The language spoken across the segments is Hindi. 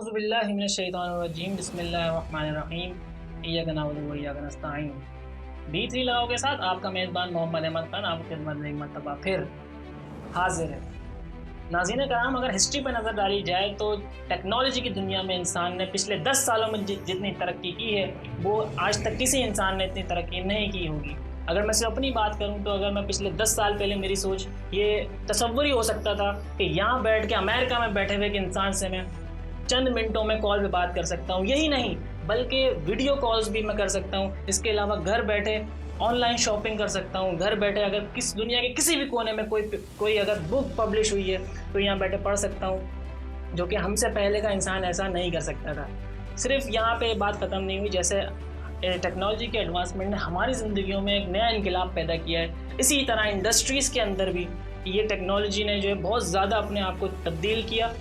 औज़ुबिल्लाहि मिनश्शैतानिर्रजीम बिस्मिल्लाहिर्रहमानिर्रहीम इय्याका नअबुदु व इय्याका नस्तईन। B3 लगाओ के साथ आपका मेज़बान मोहम्मद अहमद खान आपकी खिदमत में एक मरतबा फिर हाजिर है। नाज़रीन कराम, अगर हिस्ट्री पर नज़र डाली जाए तो टेक्नोलॉजी की दुनिया में इंसान ने पिछले 10 सालों में जितनी तरक्की की है वो आज तक किसी इंसान ने इतनी तरक्की नहीं की होगी। अगर मैं सिर्फ अपनी बात करूं तो अगर मैं पिछले 10 साल पहले मेरी सोच ये तसव्वुर ही हो सकता था कि यहाँ बैठ के अमेरिका में बैठे हुए एक इंसान से मैं चंद मिनटों में कॉल पे बात कर सकता हूँ, यही नहीं बल्कि वीडियो कॉल्स भी मैं कर सकता हूँ। इसके अलावा घर बैठे ऑनलाइन शॉपिंग कर सकता हूँ। घर बैठे अगर किस दुनिया के किसी भी कोने में कोई अगर बुक पब्लिश हुई है तो यहाँ बैठे पढ़ सकता हूँ, जो कि हमसे पहले का इंसान ऐसा नहीं कर सकता था। सिर्फ यहाँ पे बात ख़त्म नहीं हुई, जैसे टेक्नोलॉजी के एडवांसमेंट ने हमारी ज़िंदगियों में एक नया इनकलाब पैदा किया है, इसी तरह इंडस्ट्रीज़ के अंदर भी ये टेक्नोलॉजी ने जो है बहुत ज़्यादा अपने आप को तब्दील किया।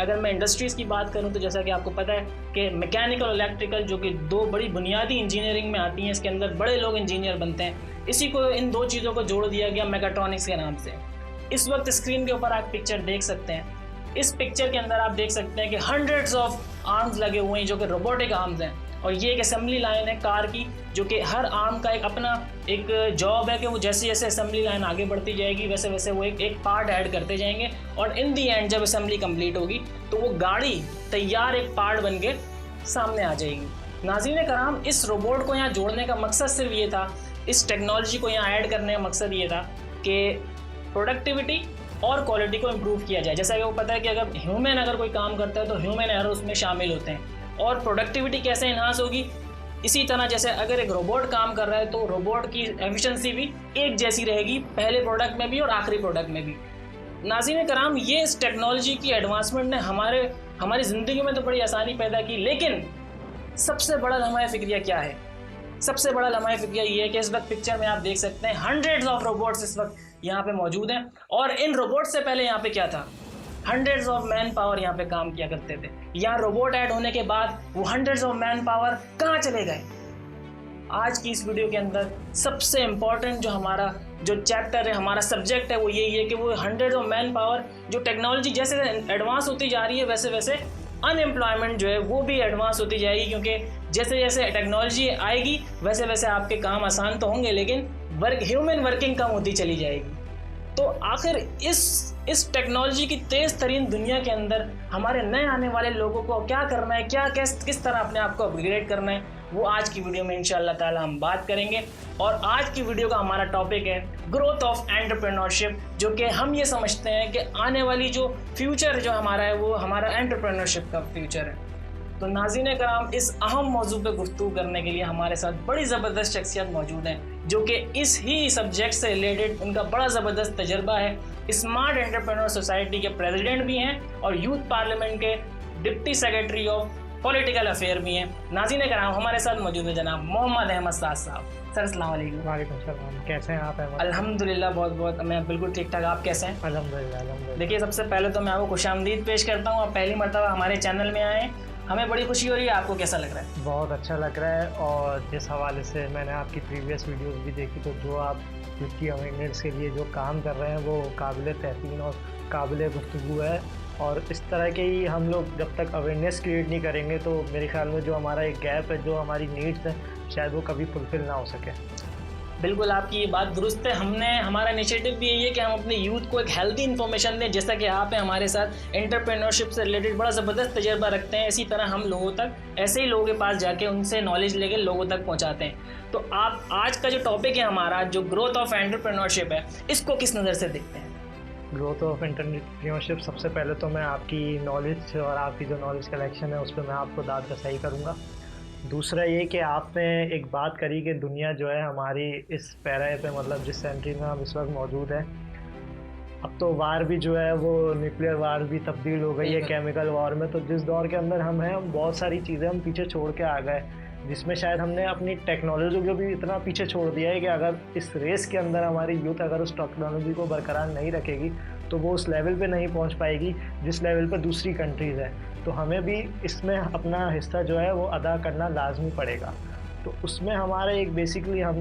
अगर मैं इंडस्ट्रीज़ की बात करूं तो जैसा कि आपको पता है कि मैकेनिकल और इलेक्ट्रिकल जो कि दो बड़ी बुनियादी इंजीनियरिंग में आती हैं, इसके अंदर बड़े लोग इंजीनियर बनते हैं। इसी को इन दो चीज़ों को जोड़ दिया गया मेगाट्रॉनिक्स के नाम से। इस वक्त स्क्रीन के ऊपर आप पिक्चर देख सकते हैं। इस पिक्चर के अंदर आप देख सकते हैं कि हंड्रेड्स ऑफ आर्म्स लगे हुए हैं जो कि रोबोटिक आर्म्स हैं, और ये एक असेंबली लाइन है कार की, जो कि हर आर्म का एक अपना एक जॉब है कि वो जैसे जैसे असेंबली लाइन आगे बढ़ती जाएगी वैसे वैसे वो एक पार्ट ऐड करते जाएंगे, और इन दी एंड जब असेंबली कंप्लीट होगी तो वो गाड़ी तैयार एक पार्ट बन के सामने आ जाएगी। नाज़रीन कराम, इस रोबोट को यहाँ जोड़ने का मकसद सिर्फ ये था, इस टेक्नोलॉजी को यहाँ ऐड करने का मकसद ये था कि प्रोडक्टिविटी और क्वालिटी को इम्प्रूव किया जाए। जैसा कि वो पता है कि अगर ह्यूमन अगर कोई काम करता है तो ह्यूमन एरर उसमें शामिल होते हैं, और प्रोडक्टिविटी कैसे इन्हांस होगी। इसी तरह जैसे अगर एक रोबोट काम कर रहा है तो रोबोट की एफिशिएंसी भी एक जैसी रहेगी, पहले प्रोडक्ट में भी और आखिरी प्रोडक्ट में भी। नाज़रीन कराम, ये इस टेक्नोलॉजी की एडवांसमेंट ने हमारी ज़िंदगी में तो बड़ी आसानी पैदा की, लेकिन सबसे बड़ा लम्हा फ़िक्रिया क्या है? सबसे बड़ा लम्हा फ़िक्रिया ये है कि इस वक्त पिक्चर में आप देख सकते हैं हंड्रेड्स ऑफ रोबोट्स इस वक्त यहाँ पे मौजूद हैं, और इन रोबोट से पहले यहाँ पे क्या था? हंड्रेड्स ऑफ मैन पावर यहाँ पे काम किया करते थे। यहाँ रोबोट ऐड होने के बाद वो हंड्रेड्स ऑफ मैन पावर कहाँ चले गए? आज की इस वीडियो के अंदर सबसे इम्पॉर्टेंट जो हमारा जो चैप्टर है, हमारा सब्जेक्ट है, वो यही है कि वो हंड्रेड्स ऑफ मैन पावर, जो टेक्नोलॉजी जैसे एडवांस होती जा रही है वैसे वैसे अनएम्प्लॉयमेंट जो है वो भी एडवांस होती जाएगी, क्योंकि जैसे जैसे टेक्नोलॉजी आएगी वैसे वैसे आपके काम आसान तो होंगे लेकिन ह्यूमन वर्किंग कम होती चली जाएगी। तो आखिर इस टेक्नोलॉजी की तेज़ तरीन दुनिया के अंदर हमारे नए आने वाले लोगों को क्या करना है, किस तरह अपने आप को अपग्रेड करना है, वो आज की वीडियो में इंशाअल्लाह ताला हम बात करेंगे। और आज की वीडियो का हमारा टॉपिक है ग्रोथ ऑफ एंटरप्रेन्योरशिप, जो कि हम ये समझते हैं कि आने वाली जो फ्यूचर जो हमारा है वो हमारा एंटरप्रेन्योरशिप का फ्यूचर है। तो नाज़रीन कराम, इस अहम मौजू पे गुफ्तगू करने के लिए हमारे साथ बड़ी ज़बरदस्त शख्सियत मौजूद हैं, जो कि इस ही सब्जेक्ट से रिलेटेड उनका बड़ा ज़बरदस्त तजर्बा है। स्मार्ट एंटरप्रेन्योर सोसाइटी के प्रेसिडेंट भी हैं और यूथ पार्लियामेंट के deputy secretary of political affair भी हैं। नाज़रीन कराम, हमारे साथ मौजूद है जनाब मोहम्मद अहमद साहब। सर अस्सलाम वालेकुम। वालेकुम सलाम, कैसे हैं आप? अल्हम्दुलिल्लाह, बहुत मैं बिल्कुल ठीक ठाक। आप कैसे हैं? अल्हम्दुलिल्लाह। देखिए, सबसे पहले तो मैं आपको खुशामदीद पेश करता हूँ। आप पहली मरतबा हमारे चैनल में आए, हमें बड़ी खुशी हो रही है। आपको कैसा लग रहा है? बहुत अच्छा लग रहा है, और जिस हवाले से मैंने आपकी प्रीवियस वीडियोस भी देखी तो जो आप यूथ अवेयरनेस के लिए जो काम कर रहे हैं वो काबिल तहसीन और काबिल गुफ्तगू है। और इस तरह के ही हम लोग जब तक अवेयरनेस क्रिएट नहीं करेंगे तो मेरे ख्याल में जो हमारा एक गैप है, जो हमारी नीड्स हैं, शायद वो कभी फुलफ़िल ना हो सके। बिल्कुल, आपकी ये बात दुरुस्त है। हमारा इनिशिएटिव भी यही है कि हम अपने यूथ को एक हेल्दी इन्फॉर्मेशन दें। जैसा कि आप हैं हमारे साथ एंटरप्रेन्योरशिप से रिलेटेड बड़ा ज़बरदस्त तजर्बा रखते हैं, इसी तरह हम लोगों तक ऐसे ही लोगों के पास जाके उनसे नॉलेज लेके लोगों तक पहुंचाते हैं। तो आप आज का जो टॉपिक है हमारा, जो ग्रोथ ऑफ एंटरप्रेन्योरशिप है, इसको किस नज़र से देखते हैं? ग्रोथ ऑफ एंटरप्रेन्योरशिप, सबसे पहले तो मैं आपकी नॉलेज और आपकी जो नॉलेज कलेक्शन है उस पर मैं आपको दाद रसाई करूँगा। दूसरा ये कि आपने एक बात करी कि दुनिया जो है हमारी इस पैरा पे, मतलब जिस सेंट्री में हम इस वक्त मौजूद हैं, अब तो वार भी जो है वो न्यूक्लियर वार भी तब्दील हो गई है केमिकल वार में। तो जिस दौर के अंदर हम हैं, बहुत सारी चीज़ें हम पीछे छोड़ के आ गए, जिसमें शायद हमने अपनी टेक्नोलॉजी को भी इतना पीछे छोड़ दिया है कि अगर इस रेस के अंदर हमारी यूथ अगर उस टेक्नोलॉजी को बरकरार नहीं रखेगी तो वो उस लेवल पे नहीं पहुंच पाएगी जिस लेवल पे दूसरी कंट्रीज़ हैं। तो हमें भी इसमें अपना हिस्सा जो है वो अदा करना लाजमी पड़ेगा। तो उसमें हमारा एक बेसिकली, हम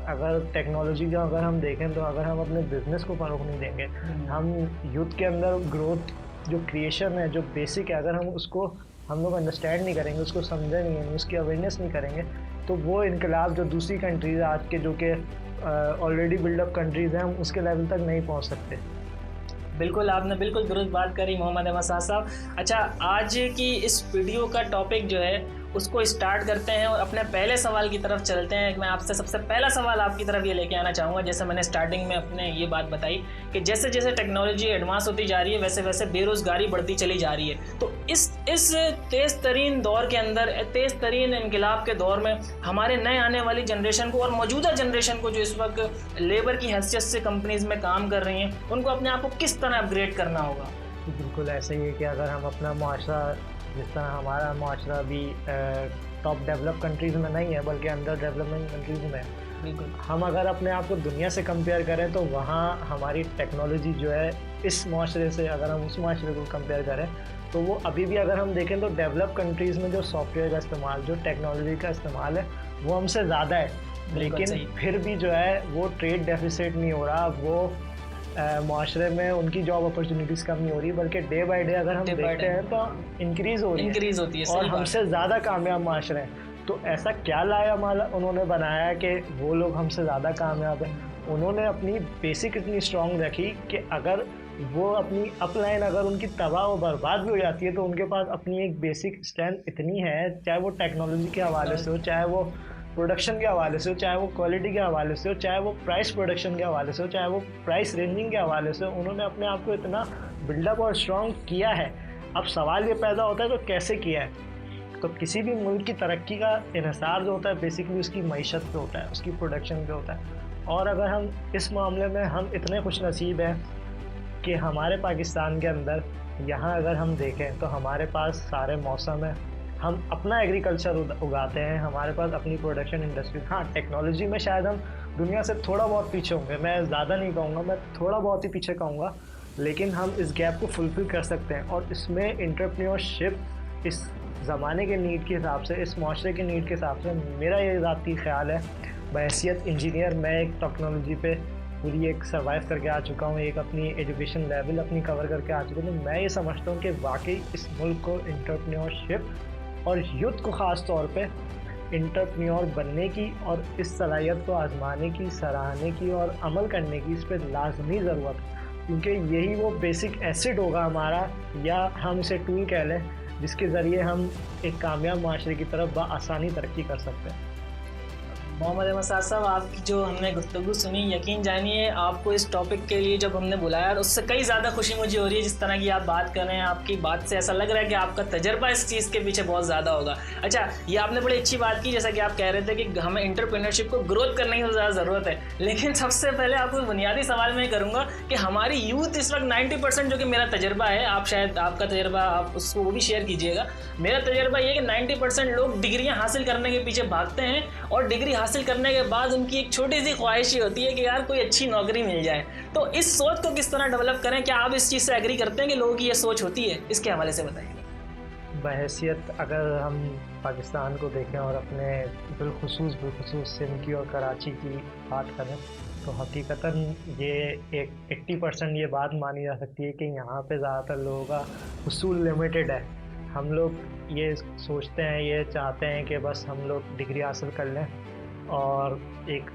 अगर टेक्नोलॉजी का अगर हम देखें तो अगर हम अपने बिज़नेस को फ़रोग़ नहीं देंगे, हम यूथ के अंदर ग्रोथ जो क्रिएशन है, जो बेसिक है, अगर हम उसको हम लोग अंडरस्टैंड नहीं करेंगे, उसको समझेंगे नहीं, उसकी अवेयरनेस नहीं करेंगे, तो वो इनकलाब जो दूसरी कंट्रीज़ आज के जो कि ऑलरेडी बिल्डअप कंट्रीज़ हैं, हम उसके लेवल तक नहीं पहुंच सकते। बिल्कुल, आपने बिल्कुल दुरुस्त बात करी मोहम्मद अहमद साहब। अच्छा, आज की इस वीडियो का टॉपिक जो है उसको स्टार्ट करते हैं और अपने पहले सवाल की तरफ चलते हैं। मैं आपसे सबसे पहला सवाल आपकी तरफ ये लेके आना चाहूँगा, जैसे मैंने स्टार्टिंग में अपने ये बात बताई कि जैसे जैसे टेक्नोलॉजी एडवांस होती जा रही है वैसे वैसे बेरोज़गारी बढ़ती चली जा रही है। तो इस तेज़ तरीन दौर के अंदर, तेज़ तरीन इनकलाब के दौर में हमारे नए आने वाली जनरेशन को और मौजूदा जनरेशन को जो इस वक्त लेबर की हैसियत से कंपनीज़ में काम कर रही हैं, उनको अपने आप को किस तरह अपग्रेड करना होगा? बिल्कुल ऐसे ही है कि अगर हम अपना मुआशरा, जिस तरह हमारा मुआशरा भी टॉप डेवलप कंट्रीज़ में नहीं है बल्कि अंडर डेवलपमेंट कंट्रीज़ में है, बिल्कुल हम अगर अपने आप को दुनिया से कंपेयर करें तो वहाँ हमारी टेक्नोलॉजी जो है इस मुआशरे से, अगर हम उस मुआशरे को कंपेयर करें तो वो अभी भी, अगर हम देखें तो डेवलप कंट्रीज़ में जो सॉफ्टवेयर का इस्तेमाल, जो टेक्नोलॉजी का इस्तेमाल है वो हमसे ज़्यादा है, लेकिन फिर भी जो है वो ट्रेड डेफिसिट नहीं हो रहा, वो मुआशरे में उनकी जॉब अपॉर्चुनिटीज़ कम नहीं हो रही, बल्कि डे बाय डे अगर हम देखते हैं तो इंक्रीज़ होती है और हमसे ज़्यादा कामयाब मुआशरे हैं। तो ऐसा क्या लाया माला उन्होंने बनाया कि वो लोग हमसे ज़्यादा कामयाब हैं? उन्होंने अपनी बेसिक इतनी स्ट्रॉन्ग रखी कि अगर वो अपनी अपलाइन अगर उनकी तबाह व बर्बाद भी हो जाती है तो उनके पास अपनी एक बेसिक स्ट्रेंथ इतनी है, चाहे वो टेक्नोलॉजी के हवाले से हो, चाहे वो प्रोडक्शन के हवाले से हो, चाहे वो क्वालिटी के हवाले से हो, चाहे वो प्राइस प्रोडक्शन के हवाले से हो, चाहे वो प्राइस रेंजिंग के हवाले से हो, उन्होंने अपने आप को इतना बिल्डअप और स्ट्रॉन्ग किया है। अब सवाल ये पैदा होता है तो कैसे किया है? तो किसी भी मुल्क की तरक्की का इन्हिसार जो होता है बेसिकली उसकी मईशत पे होता है, उसकी प्रोडक्शन पे होता है। और अगर हम इस मामले में हम इतने खुश नसीब हैं कि हमारे पाकिस्तान के अंदर, यहाँ अगर हम देखें तो हमारे पास सारे मौसम है, हम अपना एग्रीकल्चर उगाते हैं, हमारे पास अपनी प्रोडक्शन इंडस्ट्री। हाँ, टेक्नोलॉजी में शायद हम दुनिया से थोड़ा बहुत पीछे होंगे, मैं ज़्यादा नहीं कहूँगा, मैं थोड़ा बहुत ही पीछे कहूँगा, लेकिन हम इस गैप को फुलफ़िल कर सकते हैं। और इसमें एंटरप्रेन्योरशिप इस ज़माने के नीड के हिसाब से, इस माशरे के नीड के हिसाब से, मेरा ये ज़ाती ख्याल है, बहैसियत इंजीनियर मैं एक टेक्नोलॉजी पे पूरी एक सर्वाइव करके आ चुका हूँ, एक अपनी एजुकेशन लेवल अपनी कवर करके आ चुका हूँ, तो मैं ये समझता हूँ कि वाकई इस मुल्क को एंटरप्रेन्योरशिप और यूथ को ख़ास तौर पे एंटरप्रेन्योर बनने की और इस सलाहियत को आजमाने की, सराहने की और अमल करने की इस पर लाजमी ज़रूरत है, क्योंकि यही वो बेसिक एसेट होगा हमारा, या हम इसे टूल कह लें, जिसके ज़रिए हम एक कामयाब माशरे की तरफ बआसानी तरक्की कर सकते हैं। मोहम्मद अहमद साहब, आपकी जो हमने गुफ्तगू सुनी, यकीन जानिए आपको इस टॉपिक के लिए जब हमने बुलाया उससे कई ज़्यादा खुशी मुझे हो रही है। जिस तरह की आप बात कर रहे हैं, आपकी बात से ऐसा लग रहा है कि आपका तजर्बा इस चीज़ के पीछे बहुत ज़्यादा होगा। अच्छा, ये आपने बड़ी अच्छी बात की, जैसा कि आप कह रहे थे कि हमें एंटरप्रेन्योरशिप को ग्रोथ करने की ज़्यादा ज़रूरत है, लेकिन सबसे पहले आपको बुनियादी सवाल मैं करूँगा कि हमारी यूथ इस वक्त 90%, जो कि मेरा तजर्बा है, आप शायद आपका तजर्बा आप उसको वो भी शेयर कीजिएगा। मेरा तजर्बा ये कि 90% लोग डिग्रियाँ हासिल करने के पीछे भागते हैं और डिग्री हासिल करने के बाद उनकी एक छोटी सी ख्वाहिश ये होती है कि यार कोई अच्छी नौकरी मिल जाए। तो इस सोच को किस तरह डेवलप करें? क्या आप इस चीज़ से एग्री करते हैं कि लोगों की ये सोच होती है? इसके हवाले से बताइए। बहैसियत अगर हम पाकिस्तान को देखें और अपने बिलखुसूस सिंध की और कराची की बात करें तो हकीकतन ये एक 80% ये बात मानी जा सकती है कि यहाँ पे ज़्यादातर लोगों का हुसूल लिमिटेड है। हम लोग ये सोचते हैं, ये चाहते हैं कि बस हम लोग डिग्री हासिल कर लें और एक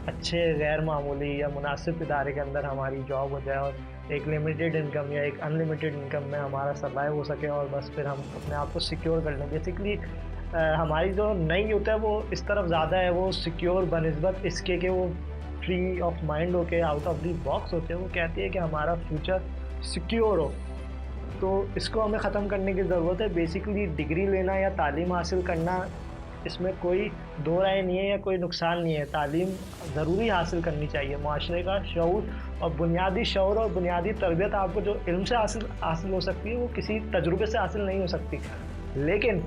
अच्छे गैर मामूली या मुनासिब इदारे के अंदर हमारी जॉब हो जाए और एक लिमिटेड इनकम या एक अनलिमिटेड इनकम में हमारा सर्वाइव हो सके और बस फिर हम अपने आप को सिक्योर कर लें। बेसिकली हमारी जो नई यूथ है वो इस तरफ ज़्यादा है, वो सिक्योर बनिस्बत इसके कि वो फ्री ऑफ माइंड होके आउट ऑफ दी बॉक्स होते हैं। वो कहती है कि हमारा फ्यूचर सिक्योर हो, तो इसको हमें ख़त्म करने की ज़रूरत है। बेसिकली डिग्री लेना या तालीम हासिल करना, इसमें कोई दो राय नहीं है या कोई नुकसान नहीं है। तालीम ज़रूरी हासिल करनी चाहिए। माशरे का शऊर और बुनियादी शऊर और बुनियादी तरबियत आपको जो इल्म से हासिल हो सकती है वो किसी तजुर्बे से हासिल नहीं हो सकती, लेकिन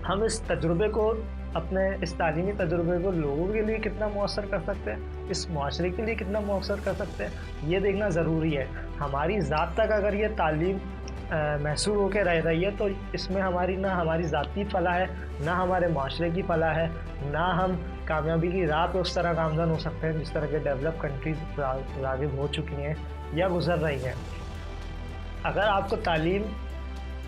हम इस तजुर्बे को, अपने इस तालीमी तजुर्बे को लोगों के लिए कितना मौसर कर सकते हैं, इस माशरे के लिए कितना मौसर कर सकते हैं, ये देखना ज़रूरी है। हमारी ज़ात तक अगर ये तालीम महसूर होकर रह रही है तो इसमें हमारी ना हमारी ज़ाती फलाह है, ना हमारे माशरे की फलाह है, ना हम कामयाबी की राह पे उस तरह गामज़न हो सकते हैं जिस तरह के डेवलप कंट्रीज राग़िब हो चुकी हैं या गुज़र रही हैं। अगर आपको तालीम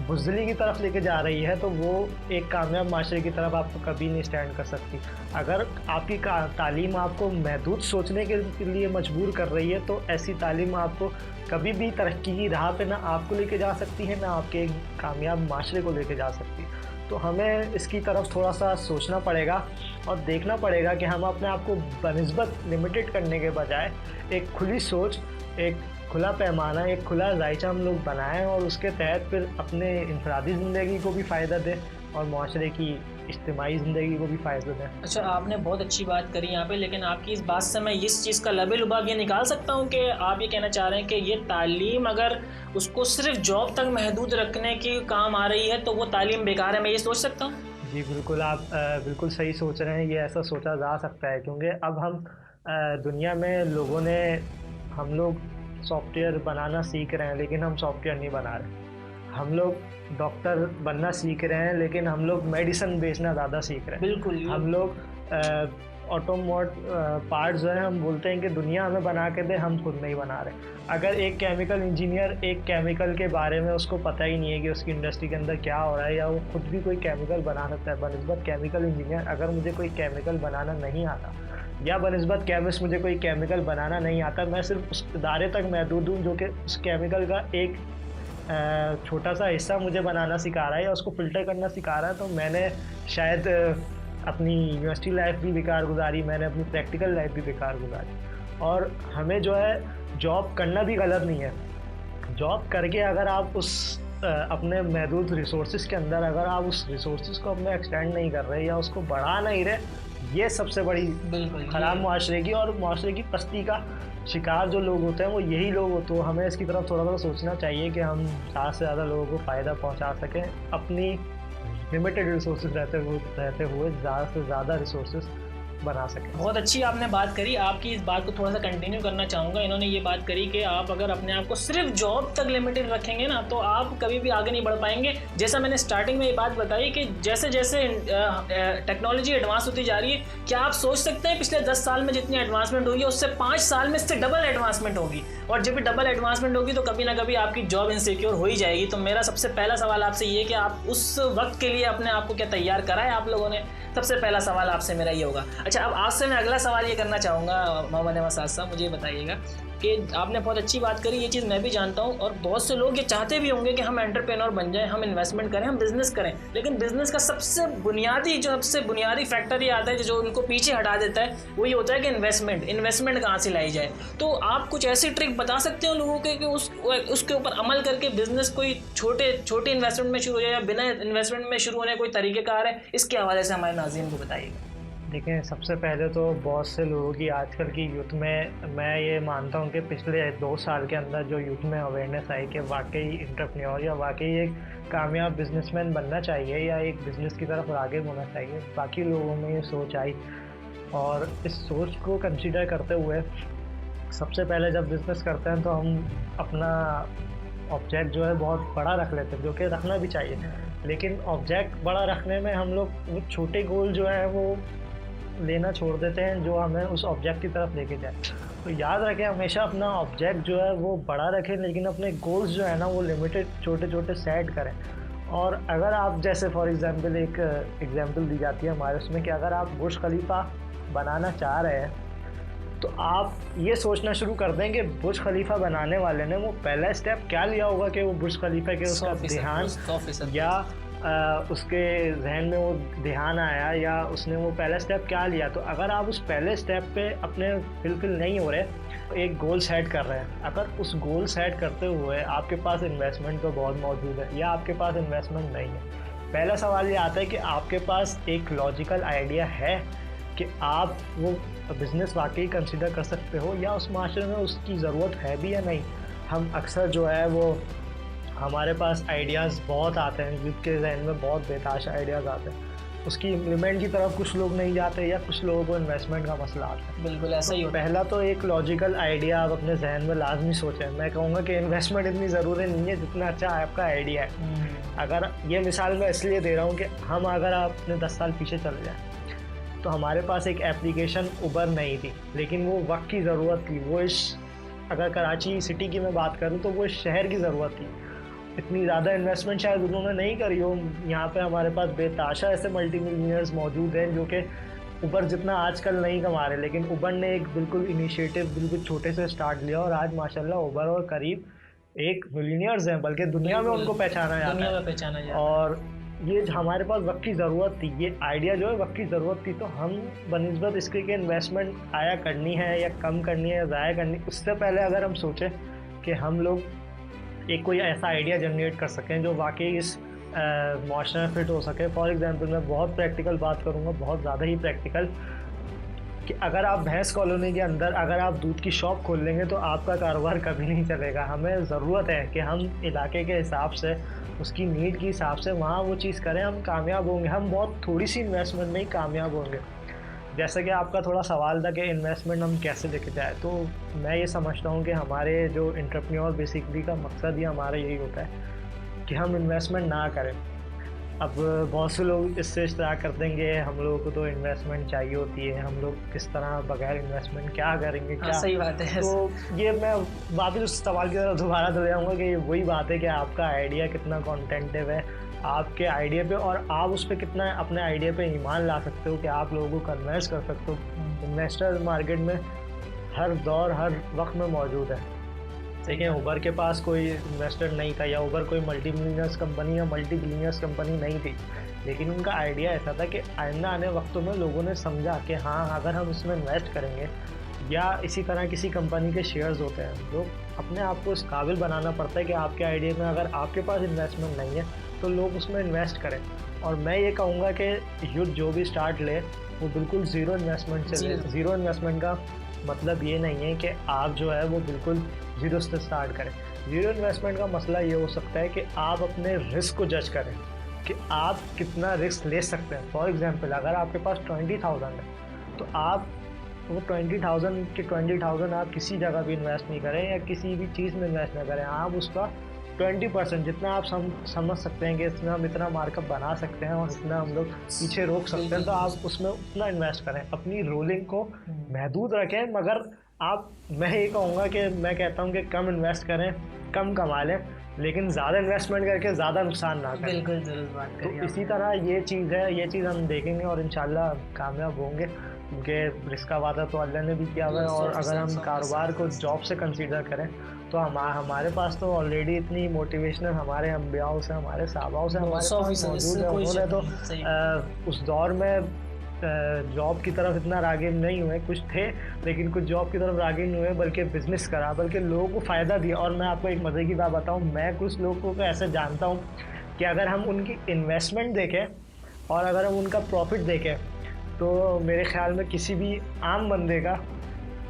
बुज़दिली की तरफ लेके जा रही है तो वो एक कामयाब माशरे की तरफ आपको कभी नहीं स्टैंड कर सकती। अगर आपकी तालीम आपको महदूद सोचने के लिए मजबूर कर रही है तो ऐसी तालीम आपको कभी भी तरक्की की राह पे ना आपको लेके जा सकती है, ना आपके एक कामयाब माशरे को लेके जा सकती। तो हमें इसकी तरफ थोड़ा सा सोचना पड़ेगा और देखना पड़ेगा कि हम अपने आप को बनिस्बत लिमिटेड करने के बजाय एक खुली सोच, एक खुला पैमाना, एक खुला जायचा हम लोग बनाएं और उसके तहत फिर अपने इंफरादी ज़िंदगी को भी फ़ायदा दें और माशरे की इज्तिमाई ज़िंदगी को भी फ़ायदा दें। अच्छा, आपने बहुत अच्छी बात करी यहाँ पे, लेकिन आपकी इस बात से मैं इस चीज़ का लबे-लुबाब ये निकाल सकता हूँ कि आप ये कहना चाह रहे हैं कि ये तालीम अगर उसको सिर्फ जॉब तक महदूद रखने की काम आ रही है तो वो तालीम बेकार है, मैं ये सोच सकता हूँ? जी बिल्कुल, आप बिल्कुल सही सोच रहे हैं। ये ऐसा सोचा जा सकता है क्योंकि अब हम दुनिया में हम लोग सॉफ्टवेयर बनाना सीख रहे हैं लेकिन हम सॉफ्टवेयर नहीं बना रहे। हम लोग डॉक्टर बनना सीख रहे हैं लेकिन हम लोग मेडिसिन बेचना ज़्यादा सीख रहे हैं। बिल्कुल। हम लोग पार्ट्स जो है हम बोलते हैं कि दुनिया हमें बना के दे, हम खुद नहीं बना रहे। अगर एक केमिकल इंजीनियर एक केमिकल के बारे में उसको पता ही नहीं है कि उसकी इंडस्ट्री के अंदर क्या हो रहा है या वो खुद भी कोई केमिकल बना सकता है, बनिस्बत केमिकल इंजीनियर अगर मुझे कोई केमिकल बनाना नहीं आता या बनिस्बत केमिस्ट मुझे कोई केमिकल बनाना नहीं आता, मैं सिर्फ उस इदारे तक महदूद हूँ जो कि उस केमिकल का एक छोटा सा हिस्सा मुझे बनाना सिखा रहा है या उसको फ़िल्टर करना सिखा रहा है, तो मैंने शायद अपनी यूनिवर्सिटी लाइफ भी बेकार गुजारी, मैंने अपनी प्रैक्टिकल लाइफ भी बेकार गुजारी। और हमें जो है जॉब करना भी गलत नहीं है। जॉब करके अगर आप उस अपने महदूद रिसोर्सेज के अंदर अगर आप उस रिसोर्सेज को अपने एक्सटेंड नहीं कर रहे या उसको बढ़ा नहीं रहे, ये सबसे बड़ी ख़राब माशरे की और माशरे की पस्ती का शिकार जो लोग होते हैं वो यही लोग होते हैं। हमें इसकी तरफ थोड़ा सा सोचना चाहिए कि हम ज़्यादा से ज़्यादा लोगों को फ़ायदा पहुंचा सकें, अपनी लिमिटेड रिसोर्सेज रहते हुए ज़्यादा से ज़्यादा रिसोर्सेज बना सकें। बहुत अच्छी आपने बात करी। आपकी इस बात को थोड़ा सा कंटिन्यू करना चाहूँगा। इन्होंने ये बात करी कि आप अगर अपने आप को सिर्फ जॉब तक लिमिटेड रखेंगे ना तो आप कभी भी आगे नहीं बढ़ पाएंगे। जैसा मैंने स्टार्टिंग में ये बात बताई कि जैसे जैसे टेक्नोलॉजी एडवांस होती जा रही है, क्या आप सोच सकते हैं पिछले 10 साल में जितनी एडवांसमेंट हुई है उससे 5 साल में इससे डबल एडवांसमेंट होगी, और जब भी डबल एडवांसमेंट होगी तो कभी ना कभी आपकी जॉब इनसिक्योर हो ही जाएगी। तो मेरा सबसे पहला सवाल आपसे ये कि आप उस वक्त के लिए अपने आप को क्या तैयार करा है आप लोगों ने? सबसे पहला सवाल आपसे मेरा ये होगा। अच्छा, अब आपसे मैं अगला सवाल ये करना चाहूँगा मोहम्मद अहमद साहब, मुझे बताइएगा कि आपने बहुत अच्छी बात करी, ये चीज़ मैं भी जानता हूँ और बहुत से लोग ये चाहते भी होंगे कि हम एंटरप्रेन्योर बन जाएं, हम इन्वेस्टमेंट करें, हम बिज़नेस करें, लेकिन बिज़नेस का सबसे बुनियादी फैक्टर ये आता है जो उनको पीछे हटा देता है, वो ये होता है कि इन्वेस्टमेंट कहाँ से लाई जाए। तो आप कुछ ऐसी ट्रिक बता सकते हो लोगों के कि उसके ऊपर अमल करके बिज़नेस कोई छोटे इन्वेस्टमेंट में शुरू हो जाए या बिना इन्वेस्टमेंट में शुरू होने कोई तरीक़ेकार है? इसके हवाले से हमारे नाज़रीन को बताइएगा। देखिए, सबसे पहले तो बहुत से लोगों की आजकल की यूथ में मैं ये मानता हूँ कि पिछले 2 साल के अंदर जो यूथ में अवेयरनेस आई कि वाकई एंटरप्रेन्योर या वाकई एक कामयाब बिजनेसमैन बनना चाहिए या एक बिज़नेस की तरफ आगे होना चाहिए, बाकी लोगों में ये सोच आई। और इस सोच को कंसीडर करते हुए सबसे पहले जब बिज़नेस करते हैं तो हम अपना ऑब्जेक्ट जो है बहुत बड़ा रख लेते हैं, जो कि रखना भी चाहिए, लेकिन ऑब्जेक्ट बड़ा रखने में हम लोग वो छोटे गोल जो है वो लेना छोड़ देते हैं जो हमें उस ऑब्जेक्ट की तरफ लेके जाए। तो याद रखें, हमेशा अपना ऑब्जेक्ट जो है वो बड़ा रखें, लेकिन अपने गोल्स जो है ना वो लिमिटेड छोटे छोटे सेट करें। और अगर आप जैसे फॉर एग्जांपल एक एग्जांपल दी जाती है हमारे उसमें कि अगर आप बुर्ज खलीफा बनाना चाह रहे हैं तो आप ये सोचना शुरू कर दें कि बुर्ज खलीफा बनाने वाले ने वो पहला स्टेप क्या लिया होगा कि वो बुर्ज खलीफा के उसका ध्यान या उसके जहन में वो ध्यान आया या उसने वो पहला स्टेप क्या लिया। तो अगर आप उस पहले स्टेप पे अपने फिलफिल नहीं हो रहे, एक गोल सेट कर रहे हैं, अगर उस गोल सेट करते हुए आपके पास इन्वेस्टमेंट तो बहुत मौजूद है या आपके पास इन्वेस्टमेंट नहीं है, पहला सवाल ये आता है कि आपके पास एक लॉजिकल आइडिया है कि आप वो बिज़नेस वाकई कंसिडर कर सकते हो या उस माशरे में उसकी ज़रूरत है भी या नहीं। हम अक्सर जो है वो हमारे पास आइडियाज़ बहुत आते हैं, यूथ के जहन में बहुत बेताश आइडियाज़ आते हैं, उसकी इम्प्लीमेंट की तरफ कुछ लोग नहीं जाते या कुछ लोगों को इन्वेस्टमेंट का मसला आता है। बिल्कुल ऐसा ही होता है। पहला तो एक लॉजिकल आइडिया आप अपने जहन में लाजमी सोचें। मैं कहूँगा कि इन्वेस्टमेंट इतनी ज़रूरी नहीं है जितना अच्छा आपका आइडिया है। अगर ये मिसाल मैं इसलिए दे रहा हूँ कि हम अगर अपने 10 साल पीछे चले जाएँ तो हमारे पास एक एप्लीकेशन उबर नहीं थी, लेकिन वो वक्त की ज़रूरत थी। वो अगर कराची सिटी की मैं बात करूँ तो वो इस शहर की ज़रूरत थी। इतनी ज़्यादा इन्वेस्टमेंट शायद उन्होंने नहीं करी हो। यहाँ पे हमारे पास बेताशा ऐसे मल्टी मिलियनर्स मौजूद हैं जो कि उबर जितना आजकल नहीं कमा रहे, लेकिन उबर ने एक बिल्कुल इनिशिएटिव बिल्कुल छोटे से स्टार्ट लिया और आज माशाल्लाह उबर और करीब 1 मिलियनर्स हैं, बल्कि दुनिया में उनको पहचाना जाता दुनिया है। में पहचाना जाता है। और ये हमारे पास वक्त की ज़रूरत थी, ये आइडिया जो है वक्त की ज़रूरत थी, तो हम बनिस्बत इसके कि इन्वेस्टमेंट आया करनी है या कम करनी है या ज़ाया करनी, उससे पहले अगर हम सोचें कि हम लोग एक कोई ऐसा आइडिया जनरेट कर सकें जो वाकई इस माशरे में फिट हो सके। फॉर एग्जांपल मैं बहुत प्रैक्टिकल बात करूँगा, बहुत ज़्यादा ही प्रैक्टिकल, कि अगर आप भैंस कॉलोनी के अंदर अगर आप दूध की शॉप खोल लेंगे तो आपका कारोबार कभी नहीं चलेगा। हमें ज़रूरत है कि हम इलाके के हिसाब से, उसकी नीड के हिसाब से वहाँ वो चीज़ करें, हम कामयाब होंगे। हम बहुत थोड़ी सी इन्वेस्टमेंट में ही कामयाब होंगे। जैसे कि आपका थोड़ा सवाल था कि इन्वेस्टमेंट हम कैसे लेके जाए, तो मैं ये समझता हूँ कि हमारे जो एंटरप्रेन्योर बेसिकली का मकसद ही हमारा यही होता है कि हम इन्वेस्टमेंट ना करें। अब बहुत से लोग इससे इश्तराक कर देंगे, हम लोगों को तो इन्वेस्टमेंट चाहिए होती है, हम लोग किस तरह बगैर इन्वेस्टमेंट क्या करेंगे, क्या। सही बात है। तो ये मैं वापस उस सवाल की तरफ दोबारा चले जाऊँगा कि वही बात है कि आपका आइडिया कितना कॉन्टेंटिव है आपके आइडिया पे, और आप उस पर कितना अपने आइडिया पे ईमान ला सकते हो कि आप लोगों को कन्विंस कर सकते हो। इन्वेस्टर मार्केट में हर दौर हर वक्त में मौजूद है। देखिए उबर के पास कोई इन्वेस्टर नहीं था, या उबर कोई मल्टी मिलियनर्स कंपनी या मल्टी बिलियनर्स कंपनी नहीं थी, लेकिन उनका आइडिया ऐसा था कि आइंदा आने वक्तों में लोगों ने समझा कि हाँ अगर हम इसमें इन्वेस्ट करेंगे, या इसी तरह किसी कंपनी के शेयर्स होते हैं, लोग अपने आप को इस काबिल बनाना पड़ता है कि आपके आइडिया में अगर आपके पास इन्वेस्टमेंट नहीं है तो लोग उसमें इन्वेस्ट करें। और मैं ये कहूँगा कि युद्ध जो भी स्टार्ट ले वो बिल्कुल ज़ीरो इन्वेस्टमेंट से ले। ज़ीरो इन्वेस्टमेंट का मतलब ये नहीं है कि आप जो है वो बिल्कुल ज़ीरो से स्टार्ट करें। ज़ीरो इन्वेस्टमेंट का मसला ये हो सकता है कि आप अपने रिस्क को जज करें कि आप कितना रिस्क ले सकते हैं। फॉर एग्जांपल अगर आपके पास 20,000 है तो आप वो 20,000 आप किसी जगह भी इन्वेस्ट नहीं करें या किसी भी चीज़ में इन्वेस्ट ना करें। आप उसका 20% जितना आप समझ सकते हैं कि इसमें हम इतना मार्कअप बना सकते हैं और इतना हम लोग पीछे रोक सकते हैं, तो आप उसमें उतना इन्वेस्ट करें। अपनी रोलिंग को महदूद रखें, मगर मैं ये कहूँगा कि मैं कहता हूँ कि कम इन्वेस्ट करें, कम कमा लें, लेकिन ज़्यादा इन्वेस्टमेंट करके ज़्यादा नुकसान ना करें। बिल्कुल ज़रूर बात करें। तो इसी तरह ये चीज़ है, ये चीज़ हम देखेंगे और इंशाल्लाह कामयाब होंगे, क्योंकि रिस्क का वादा तो अल्लाह ने भी किया हुआ है। और अगर हम कारोबार को जॉब से कंसीडर करें तो हमारे पास तो ऑलरेडी इतनी मोटिवेशनल हमारे अंबियाओं से, हमारे सहाबाओं से हमारे पास मौजूद है। उन्होंने तो उस दौर में जॉब की तरफ इतना राग़िब नहीं हुए, कुछ थे लेकिन कुछ जॉब की तरफ राग़िब नहीं हुए, बल्कि बिज़नेस करा, बल्कि लोगों को फ़ायदा दिया। और मैं आपको एक मज़े की बात बताऊँ, मैं कुछ लोगों को ऐसे जानता हूँ कि अगर हम उनकी इन्वेस्टमेंट देखें और अगर हम उनका प्रॉफिट देखें तो मेरे ख़्याल में किसी भी आम बंदे का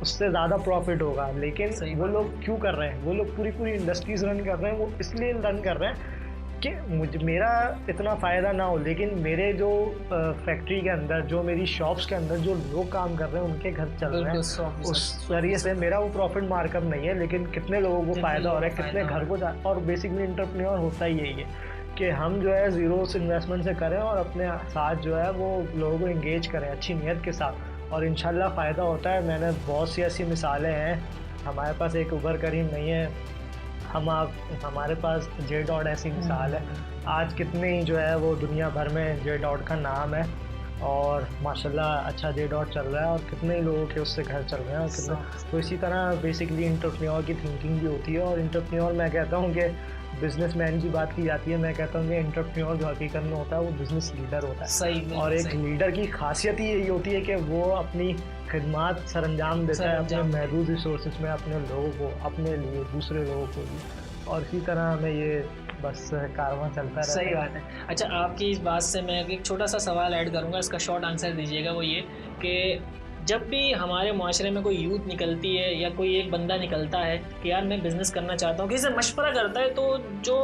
उससे ज़्यादा प्रॉफिट होगा। लेकिन वो लोग क्यों कर रहे हैं, वो लोग पूरी इंडस्ट्रीज़ रन कर रहे हैं, वो इसलिए रन कर रहे हैं कि मेरा इतना फ़ायदा ना हो, लेकिन मेरे जो फैक्ट्री के अंदर, जो मेरी शॉप्स के अंदर जो लोग काम कर रहे हैं उनके घर चल रहे हैं, उस जरिए से मेरा वो प्रॉफिट मार्कअप नहीं है, लेकिन कितने लोगों को फ़ायदा हो रहा है, कितने घर को और बेसिकली एंटरप्रेन्योर होता ही यही है कि हम जो है ज़ीरो इन्वेस्टमेंट से करें और अपने साथ जो है वो लोगों को इंगेज करें अच्छी नीयत के साथ, और इंशाल्लाह फ़ायदा होता है। मैंने बहुत सी ऐसी मिसालें हैं, हमारे पास एक उबर करीम नहीं है, हमारे पास जे डॉट ऐसी मिसाल है। आज कितने ही जो है वो दुनिया भर में जे डॉट का नाम है और माशाल्लाह अच्छा जे डॉट चल रहा है, और कितने ही लोगों के उससे घर चल रहे हैं और कितने। तो इसी तरह बेसिकली एंटरप्रेन्योर की थिंकिंग भी होती है। और एंटरप्रेन्योर मैं कहता हूँ कि बिजनेसमैन की बात की जाती है, मैं कहता हूँ कि एंटरप्रेन्योर जो हकीकत में होता है वो बिज़नेस लीडर होता है। सही और एक लीडर की खासियत ही यही होती है कि वो अपनी खिदमात सरअंजाम देता है अपने महदूद रिसोर्सेज में, अपने लोगों को, अपने लिए, दूसरे लोगों को भी, और इसी तरह हमें ये बस कारवां चलता रहता है। सही बात है। अच्छा, आपकी इस बात से मैं एक छोटा सा सवाल ऐड करूँगा, इसका शॉर्ट आंसर दीजिएगा। वो ये कि जब भी हमारे माशरे में कोई यूथ निकलती है या कोई एक बंदा निकलता है कि यार मैं बिज़नेस करना चाहता हूँ, किसी से मशवरा करता है, तो जो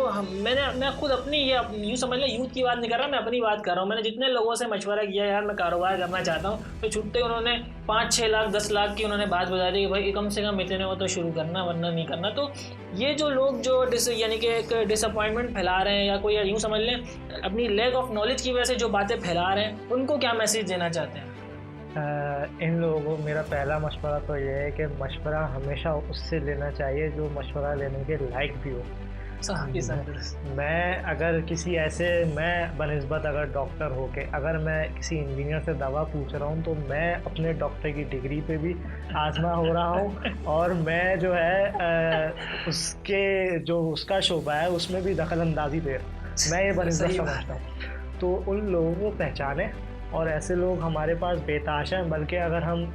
मैं खुद अपनी ये यूँ समझ लें, यूथ की बात नहीं कर रहा, मैं अपनी बात कर रहा हूँ। मैंने जितने लोगों से मशवरा किया यार मैं कारोबार करना चाहता हूँ, तो छुट्टे उन्होंने 5-6 लाख 10 लाख की उन्होंने बात बता दी कि भाई कम से कम इतने वो तो शुरू करना, वरना नहीं करना। तो ये जो लोग जो यानी कि एक डिसअपॉइंटमेंट फैला रहे हैं, या कोई यूँ समझ लें अपनी लैक ऑफ नॉलेज की वजह से जो बातें फैला रहे हैं, उनको क्या मैसेज देना चाहते हैं? इन लोगों को मेरा पहला मशवरा तो ये है कि मशवरा हमेशा उससे लेना चाहिए जो मशवरा लेने के लायक भी हो। काफी जबरदस्त। मैं अगर किसी ऐसे, मैं बनिस्बत अगर डॉक्टर होके अगर मैं किसी इंजीनियर से दवा पूछ रहा हूँ तो मैं अपने डॉक्टर की डिग्री पे भी आजमा हो रहा हूँ और मैं जो है उसके जो उसका शोबा है उसमें भी दखल अंदाजी दे रहा हूँ। मैं ये बनिस्बत सही बात समझता है। हूँ। तो उन लोगों को पहचाने और ऐसे लोग हमारे पास बेताश हैं। बल्कि अगर हम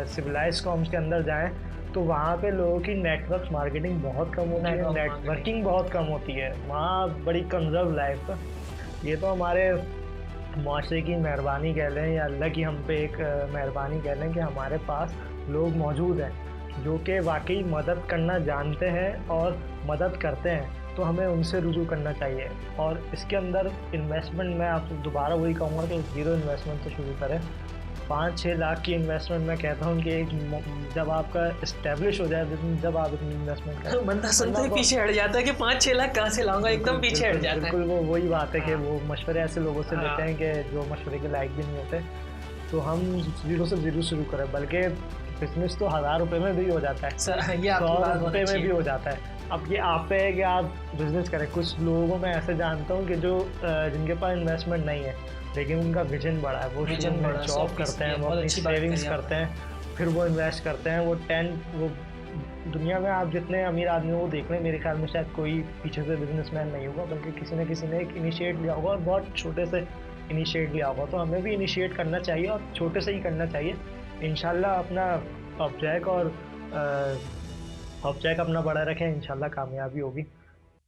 सिविलाइज कॉम्स के अंदर जाएं तो वहाँ पे लोगों की नेटवर्क मार्केटिंग बहुत कम होती है, नेटवर्क नेटवर्किंग बहुत कम होती है वहाँ, बड़ी कंजर्व लाइफ है। ये तो हमारे माशरे की मेहरबानी कह लें या अल्लाह की हम पे एक मेहरबानी कह लें कि हमारे पास लोग मौजूद हैं जो कि वाकई मदद करना जानते हैं और मदद करते हैं, तो हमें उनसे रुजू करना चाहिए। और इसके अंदर इन्वेस्टमेंट मैं आपसे दोबारा वही कहूँगा कि ज़ीरो इन्वेस्टमेंट से शुरू करें। 5-6 लाख की इन्वेस्टमेंट मैं कहता हूँ कि एक जब आपका इस्टेब्लिश हो जाए, जब आप इतनी इन्वेस्टमेंट करें, बंदा सुनते ही पीछे हट जाता है कि 5-6 लाख कहाँ से लाऊंगा, एकदम पीछे हट जाता है। बिल्कुल वो वही बात है कि हाँ। वो मशवरे ऐसे लोगों से लेते हैं कि जो मशवरे के लायक भी नहीं होते। तो हम ज़ीरो से ज़ीरो शुरू करें, बल्कि बिजनेस तो 1000 रुपये में भी हो जाता है, ये आपकी 100 बात बहुत रुपये अच्छी में भी है। हो जाता है। अब ये आप पे है कि आप बिजनेस करें। कुछ लोगों को मैं ऐसे जानता हूँ कि जो जिनके पास इन्वेस्टमेंट नहीं है लेकिन उनका विजन बड़ा है, वो विजन शुरू में बड़ा है, जॉब 100% करते हैं, वो बहुत अपनी अच्छी बात सेविंग्स करी आपने। करते हैं, फिर वो इन्वेस्ट करते हैं। वो दुनिया में आप जितने अमीर आदमियों को देख लें, मेरे ख्याल में शायद कोई पीछे से बिजनेसमैन नहीं होगा, बल्कि किसी न किसी ने एक इनिशिएट लिया होगा और बहुत छोटे से इनिशिएट लिया होगा। तो हमें भी इनिशिएट करना चाहिए और छोटे से ही करना चाहिए। इंशाल्लाह अपना ऑब्जेक्ट अपना बड़ा रखें, इंशाल्लाह कामयाबी होगी।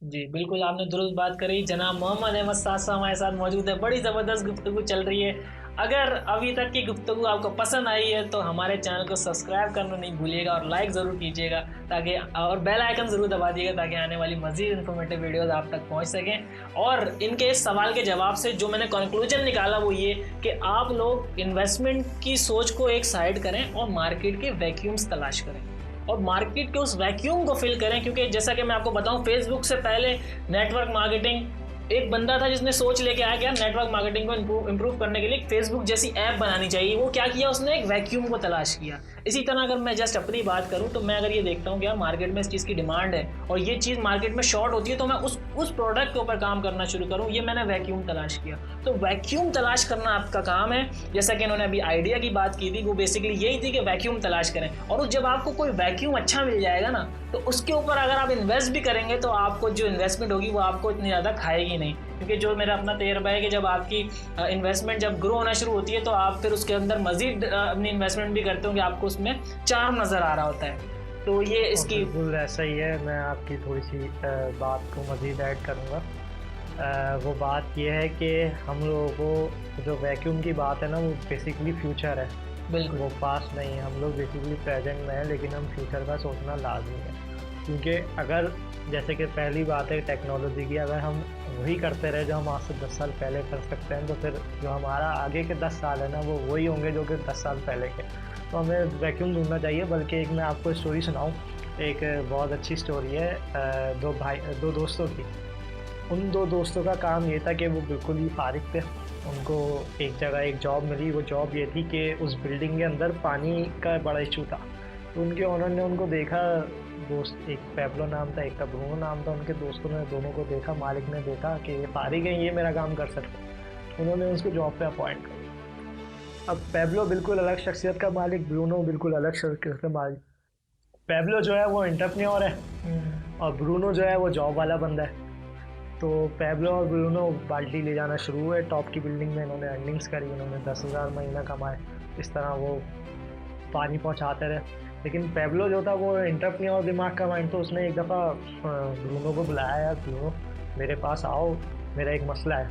जी बिल्कुल, आपने दुरुस्त बात करी। जनाब मोहम्मद अहमद साद साहब हमारे साथ मौजूद है। बड़ी ज़बरदस्त गुफ्तगू चल रही है। अगर अभी तक की गुफ्तगू आपको पसंद आई है तो हमारे चैनल को सब्सक्राइब करना नहीं भूलिएगा और लाइक ज़रूर कीजिएगा, ताकि और बेल आइकन ज़रूर दबा दिएगा ताकि आने वाली मज़ीद इन्फॉर्मेटिव वीडियोज़ आप तक पहुंच सकें। और इनके इस सवाल के जवाब से जो मैंने कंक्लूजन निकाला वो ये कि आप लोग इन्वेस्टमेंट की सोच को एक साइड करें और मार्केट के वैक्यूम्स तलाश करें और मार्केट के उस वैक्यूम को फिल करें। क्योंकि जैसा कि मैं आपको बताऊं, फेसबुक से पहले नेटवर्क मार्केटिंग एक बंदा था जिसने सोच लेके आया कि यार नेटवर्क मार्केटिंग को इंप्रूव करने के लिए फेसबुक जैसी ऐप बनानी चाहिए। वो क्या किया, उसने एक वैक्यूम को तलाश किया। इसी तरह अगर मैं जस्ट अपनी बात करूं तो मैं अगर ये देखता हूं कि यार मार्केट में इस चीज़ की डिमांड है और ये चीज़ मार्केट में शॉर्ट होती है, तो मैं उस प्रोडक्ट के ऊपर काम करना शुरू करूं। ये मैंने वैक्यूम तलाश किया। तो वैक्यूम तलाश करना आपका काम है। जैसा कि इन्होंने अभी आइडिया की बात की थी, वो बेसिकली यही थी कि वैक्यूम तलाश करें। और जब आपको कोई वैक्यूम अच्छा मिल जाएगा ना, तो उसके ऊपर अगर आप इन्वेस्ट भी करेंगे तो आपको जो इन्वेस्टमेंट होगी वो आपको इतनी ज़्यादा खाएगी नहीं। क्योंकि जो मेरा अपना तजर्बा है कि जब आपकी इन्वेस्टमेंट जब ग्रो होना शुरू होती है तो आप फिर उसके अंदर मजीद अपनी इन्वेस्टमेंट भी करते हो कि आपको उसमें चार्म नज़र आ रहा होता है। तो ये इसकी बिल्कुल ऐसा ही है। मैं आपकी थोड़ी सी बात को मज़ीद ऐड करूँगा। वो बात ये है कि हम लोगों को जो वैक्यूम की बात है ना, वो बेसिकली फ्यूचर है, बिल्कुल वो पास्ट नहीं है। हम लोग बेसिकली प्रेजेंट में हैं, लेकिन हम फ्यूचर का सोचना लाजमी है। क्योंकि अगर जैसे कि पहली बात है टेक्नोलॉजी की, अगर हम वही करते रहे जो हम आज से 10 साल पहले कर सकते हैं, तो फिर जो हमारा आगे के 10 साल है ना, वो वही होंगे जो कि 10 साल पहले के। तो हमें वैक्यूम ढूंढना चाहिए। बल्कि एक मैं आपको स्टोरी सुनाऊँ, एक बहुत अच्छी स्टोरी है दो दोस्तों की। उन दो दोस्तों का काम ये था कि वो बिल्कुल ही फारिग थे। उनको एक जगह एक जॉब मिली। वो जॉब ये थी कि उस बिल्डिंग के अंदर पानी का बड़ा इशू था। तो उनके ओनर ने उनको देखा, दोस्त एक पैब्लो नाम था, एक का ब्रूनो नाम था। उनके दोस्तों ने दोनों को देखा, मालिक ने देखा कि ये फारिग हैं, ये मेरा काम कर सकते हैं। उन्होंने उसको जॉब पे अपॉइंट कर दिया। अब पैब्लो बिल्कुल अलग शख्सियत का मालिक, ब्रूनो बिल्कुल अलग शख्सियत का मालिक। पैब्लो जो है वो एंटरप्रेन्योर है और ब्रूनो जो है वो जॉब वाला बंदा है। तो पैब्लो और ब्रूनो बाल्टी ले जाना शुरू हुए टॉप की बिल्डिंग में। इन्होंने अर्निंग्स करी, इन्होंने 10,000 महीना कमाए। इस तरह वो पानी पहुंचाते रहे। लेकिन पैब्लो जो था वो एंटरप्रेन्योर दिमाग का माइंड, तो उसने एक दफ़ा ब्रूनो को बुलाया, यार ब्रूनो मेरे पास आओ, मेरा एक मसला है।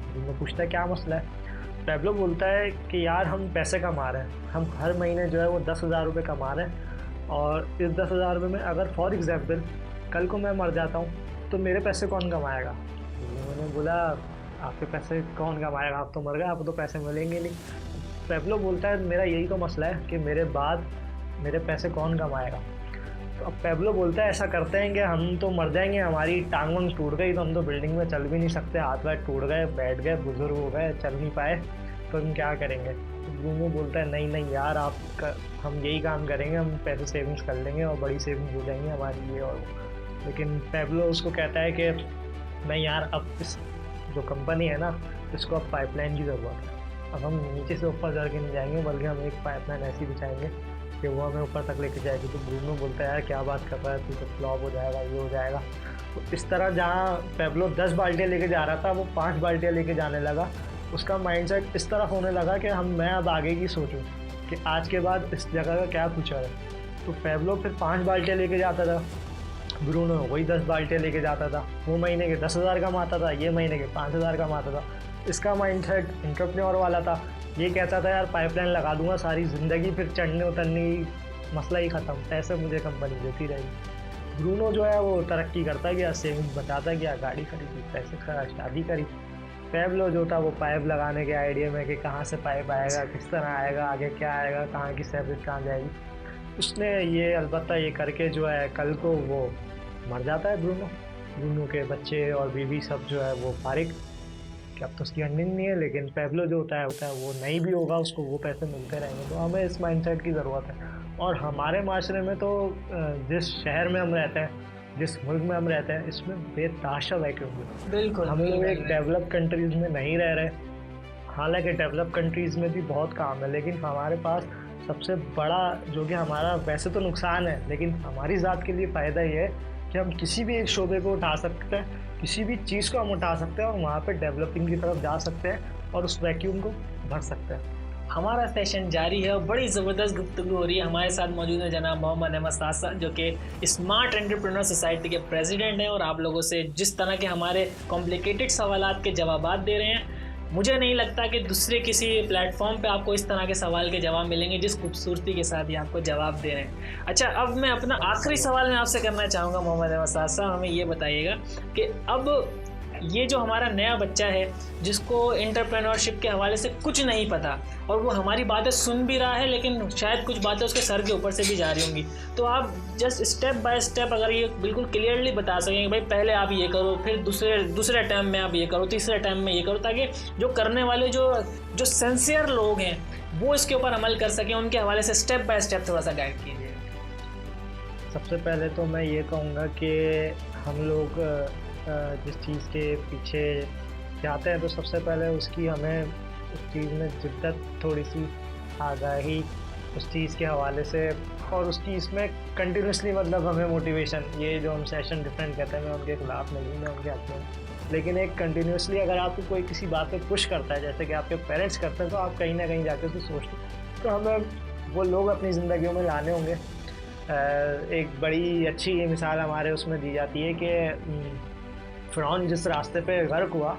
ब्रूनो पूछता है क्या मसला है। पैब्लो बोलता है कि यार हम पैसे कमा रहे हैं, हम हर महीने जो है वो 10,000 रुपये कमा रहे हैं, और इस 10,000 रुपये में अगर फॉर एग्जाम्पल कल को मैं मर जाता हूँ तो मेरे पैसे कौन कमाएगा। उन्होंने बोला आपके पैसे कौन कमाएगा, आप तो मर गए, आपको तो पैसे मिलेंगे नहीं। पैब्लो बोलता है मेरा यही तो मसला है कि मेरे बाद मेरे पैसे कौन कमाएगा। तो अब पैब्लो बोलता है ऐसा करते हैं कि हम तो मर जाएंगे, हमारी टांग वांग टूट गई तो हम तो बिल्डिंग में चल भी नहीं सकते, हाथ पैर टूट गए, बैठ गए, बुजुर्ग हो गए, चल नहीं पाए, तो हम क्या करेंगे। ब्रूनो बोलता है नहीं नहीं यार, हम यही काम करेंगे, हम पैसे सेविंग्स कर लेंगे और बड़ी सेविंग्स हो जाएंगी हमारी ये और वो। लेकिन पैब्लो उसको कहता है कि नहीं यार, अब इस जो कंपनी है ना, इसको अब पाइपलाइन की ज़रूरत है। अब हम नीचे से ऊपर चढ़ के नहीं जाएंगे, बल्कि हम एक पाइपलाइन ऐसी बिछाएंगे कि वो हमें ऊपर तक लेके जाएगी। तो ब्रूनो बोलता है यार क्या बात कर रहा है तू, तो फ्लॉप हो जाएगा, ये हो जाएगा। तो इस तरह जहाँ पैब्लो 10 बाल्टियाँ लेके जा रहा था, वो 5 बाल्टियाँ लेके जाने लगा। उसका माइंडसेट इस तरफ होने लगा कि मैं अब आगे की सोचूं कि आज के बाद इस जगह का क्या फ्यूचर है। तो पैब्लो फिर 5 बाल्टियाँ लेके जाता था, ब्रूनो वही 10 बाल्टियाँ लेके जाता था। वो महीने के 10,000 कमाता था, ये महीने के 5,000 कमाता था। इसका माइंडसेट एंटरप्रेन्योर वाला था। ये कहता था यार पाइपलाइन लगा दूंगा सारी ज़िंदगी, फिर चढ़ने उतरने की मसला ही ख़त्म, पैसे मुझे कंपनी देती रहेगी। ब्रूनो जो है वो तरक्की करता गया, सेविंग बचाता गया, गाड़ी खरीदी, पैसे खरा, शादी करी। पैब्लो जो था वो पाइप लगाने के आइडिया में कि कहाँ से पाइप आएगा, किस तरह आएगा, आगे क्या आएगा, कहाँ की सर्विस कहाँ जाएगी, उसने ये अलबत्ता ये करके जो है कल को वो मर जाता है। ब्रूनो के बच्चे और बीवी सब जो है वो फारिग, कि अब तो उसकी अर्निंग नहीं है। लेकिन पैब्लो जो होता है वो नहीं भी होगा, उसको वो पैसे मिलते रहेंगे। तो हमें इस माइंडसेट की ज़रूरत है। और हमारे माशरे में तो जिस शहर में हम रहते हैं, जिस मुल्क में हम रहते हैं, इसमें बेतहाशा वैक्यूम है। बिल्कुल हम लोग एक डेवलप कंट्रीज़ में नहीं रह रहे। हालांकि डेवलप कंट्रीज़ में भी बहुत काम है, लेकिन हमारे पास सबसे बड़ा जो कि हमारा वैसे तो नुकसान है, लेकिन हमारी ज़ात के लिए फ़ायदा ये है कि हम किसी भी एक शोबे को उठा सकते हैं, किसी भी चीज़ को हम उठा सकते हैं और वहाँ पे डेवलपिंग की तरफ जा सकते हैं और उस वैक्यूम को भर सकते हैं। हमारा सेशन जारी है और बड़ी ज़बरदस्त गुफ्तगू हो रही है। हमारे साथ मौजूद है जनाब मोहम्मद अहमद सासा, जो कि स्मार्ट एंटरप्रेन्योर सोसाइटी के प्रेसिडेंट हैं, और आप लोगों से जिस तरह के हमारे कॉम्प्लिकेटेड सवालात के जवाबात दे रहे हैं, मुझे नहीं लगता कि दूसरे किसी प्लेटफॉर्म पे आपको इस तरह के सवाल के जवाब मिलेंगे जिस खूबसूरती के साथ ये आपको जवाब दे रहे हैं। अच्छा, अब मैं अपना आखिरी सवाल मैं आपसे करना चाहूँगा मोहम्मद अहमद सासा, हमें ये बताइएगा कि अब ये जो हमारा नया बच्चा है जिसको एंटरप्रेन्योरशिप के हवाले से कुछ नहीं पता, और वो हमारी बातें सुन भी रहा है, लेकिन शायद कुछ बातें उसके सर के ऊपर से भी जा रही होंगी, तो आप जस्ट स्टेप बाय स्टेप अगर ये बिल्कुल क्लियरली बता सकें कि भाई पहले आप ये करो, फिर दूसरे टाइम में आप ये करो, तीसरे टाइम में ये करो, ताकि जो करने वाले जो सिंसियर लोग हैं वो इसके ऊपर अमल कर सकें, उनके हवाले से स्टेप बाय स्टेप थोड़ा सा गाइड कीजिए। सबसे पहले तो मैं ये कहूँगा कि हम लोग जिस चीज़ के पीछे जाते हैं तो सबसे पहले उसकी हमें उस चीज़ में जिद्दत, थोड़ी सी आगाही उस चीज़ के हवाले से, और उसकी इसमें कंटिन्यूसली मतलब हमें मोटिवेशन, ये जो हम सेशन डिफरेंट कहते हैं, मैं उनके खिलाफ नहीं, मैं उनके हक में, लेकिन एक कंटिन्यूसली अगर आपको कोई किसी बात पे पुश करता है, जैसे कि आपके पेरेंट्स करते हैं, तो आप कहीं ना कहीं जाकर उसे सोचते हैं। तो हमें वो लोग अपनी ज़िंदगियों में लाने होंगे। एक बड़ी अच्छी मिसाल हमारे उसमें दी जाती है कि फ़िरौन जिस रास्ते पे गर्क हुआ,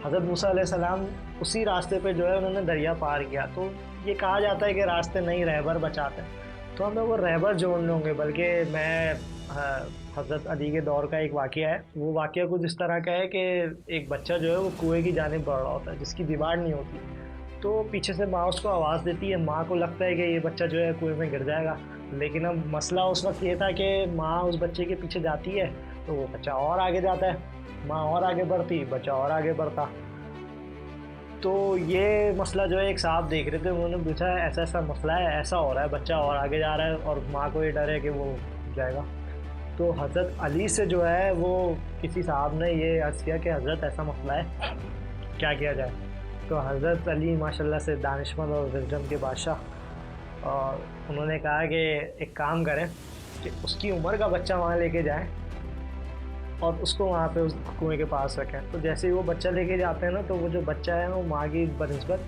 हज़रत मूसा अलैहिस्सलाम उसी रास्ते पे जो है उन्होंने दरिया पार किया। तो ये कहा जाता है कि रास्ते नहीं रहबर बचाते हैं, तो हमें वो रहबर जोड़ने होंगे। बल्कि मैं हज़रत अली के दौर का एक वाक़या है, वो वाक़या कुछ इस तरह का है कि एक बच्चा जो है वो कुएँ की जानिब बढ़ रहा होता है जिसकी दीवार नहीं होती, तो पीछे से माँ उसको आवाज़ देती है। माँ को लगता है कि ये बच्चा जो है कुएँ में गिर जाएगा, लेकिन अब मसला उस वक्त ये था कि माँ उस बच्चे के पीछे जाती है तो वो बच्चा और आगे जाता है, माँ और आगे बढ़ती, बच्चा और आगे बढ़ता। तो ये मसला जो है एक साहब देख रहे थे, उन्होंने पूछा ऐसा ऐसा मसला है, ऐसा हो रहा है, बच्चा और आगे जा रहा है और माँ को ये डर है कि वो जाएगा। तो हज़रत अली से जो है वो किसी साहब ने ये अर्ज़ किया कि हज़रत ऐसा मसला है, क्या किया जाए। तो हज़रत अली माशाल्लाह से दानिशमंद और विज़डम के बादशाह, और उन्होंने कहा कि एक काम करें कि उसकी उम्र का बच्चा वहाँ लेके जाएं और उसको वहाँ पे उस कुएं के पास रखें। तो जैसे ही वो बच्चा लेके जाते हैं ना, तो वो जो बच्चा है वो माँ की बनिस्बत,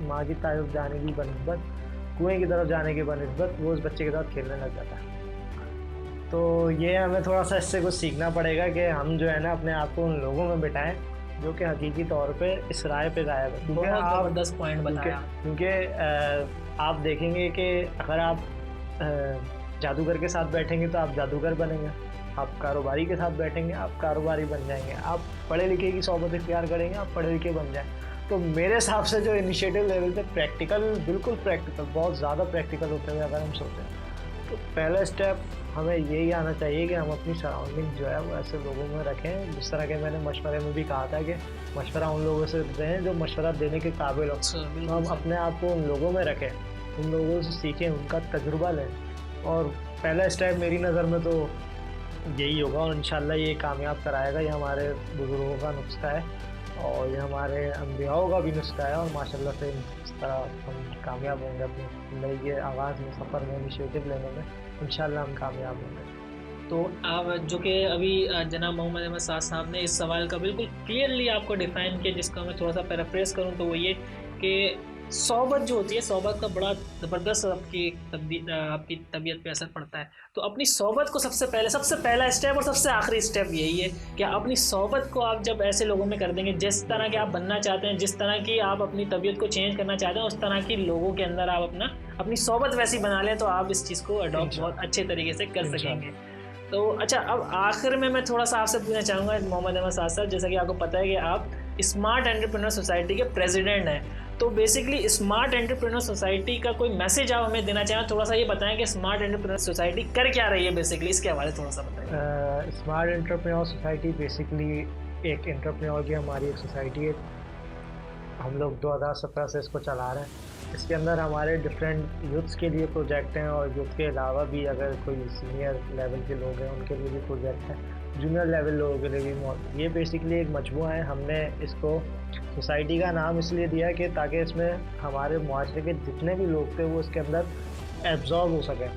माँ की तरफ जाने की बनिस्बत, कुएं की तरफ जाने की बनिस्बत वो उस बच्चे के साथ खेलने लग जाता है। तो ये हमें थोड़ा सा इससे कुछ सीखना पड़ेगा कि हम जो है ना अपने आप को उन लोगों में बिठाएं जो कि हकीकी तौर पे इस राय पे गायब है। क्योंकि आप 10 पॉइंट बताया, क्योंकि आप देखेंगे कि अगर आप जादूगर के साथ बैठेंगे तो आप जादूगर बनेंगे, आप कारोबारी के साथ बैठेंगे आप कारोबारी बन जाएंगे, आप पढ़े लिखे की सोबत इख्तियार करेंगे आप पढ़े लिखे बन जाएँ। तो मेरे हिसाब से जो इनिशिएटिव लेवल पे प्रैक्टिकल, बिल्कुल प्रैक्टिकल, बहुत ज़्यादा प्रैक्टिकल होते हुए अगर हम सोचें तो पहला स्टेप हमें यही आना चाहिए कि हम अपनी सराउंडिंग जो है वो ऐसे लोगों में रखें, जिस तरह के मैंने मशवरे में भी कहा था कि मशवरा उन लोगों से दें जो मशवरा देने के काबिल हो। तो हम अपने आप को उन लोगों में रखें, उन लोगों से सीखें, उनका तजुर्बा लें। और पहला स्टेप मेरी नज़र में तो यही होगा और इंशाल्लाह ये कामयाब कराएगा। ये हमारे बुज़ुर्गों का नुस्खा है और ये हमारे अम्बियाओं का भी नुस्खा है और माशाल्लाह से इस तरह हम कामयाब होंगे अपनी ज़िंदगी के आगाज़ में, सफ़र में, इनिशिएटिव लेने में इंशाल्लाह हम कामयाब होंगे। तो आप जो कि अभी जनाब मोहम्मद अहमद साद साहब ने इस सवाल का बिल्कुल क्लियरली आपको डिफ़ाइन किया, जिसका मैं थोड़ा सा पैराफ्रेज करूँ तो वो ये कि सोबत जो होती है, सोबत का बड़ा ज़बरदस्त आपकी तबीयत पे असर पड़ता है। तो अपनी सोबत को सबसे पहला स्टेप और सबसे आखिरी स्टेप यही है कि अपनी सोबत को आप जब ऐसे लोगों में कर देंगे जिस तरह के आप बनना चाहते हैं, जिस तरह की आप अपनी तबीयत को चेंज करना चाहते हैं, उस तरह की लोगों के अंदर आप अपनी सोबत वैसी बना लें तो आप इस चीज़ को अडॉप्ट बहुत अच्छे तरीके से कर सकेंगे। तो अच्छा, अब आखिर में मैं थोड़ा सा आपसे पूछना चाहूँगा मोहम्मद अहमद साद साहब, जैसा कि आपको पता है कि आप स्मार्ट एंटरप्रेन्योर सोसाइटी के प्रेसिडेंट हैं, तो बेसिकली स्मार्ट एंटरप्रेन्योर सोसाइटी का कोई मैसेज आप हमें देना चाहें, थोड़ा सा ये बताएं कि स्मार्ट एंटरप्रेन्योर सोसाइटी कर क्या रही है बेसिकली, इसके हवाले थोड़ा सा बताएं। स्मार्ट एंटरप्रेन्योर सोसाइटी बेसिकली एक एंटरप्रेन्योर की हमारी एक सोसाइटी है। हम लोग 2017 से इसको चला रहे हैं। इसके अंदर हमारे डिफरेंट यूथ्स के लिए प्रोजेक्ट हैं और यूथ के अलावा भी अगर कोई सीनियर लेवल के लोग हैं उनके लिए भी प्रोजेक्ट हैं, जूनियर लेवल लोगों के लिए भी। ये बेसिकली एक मजमूआ है। हमने इसको सोसाइटी का नाम इसलिए दिया कि ताकि इसमें हमारे मुआशरे के जितने भी लोग थे वो इसके अंदर एब्जॉर्ब हो सकें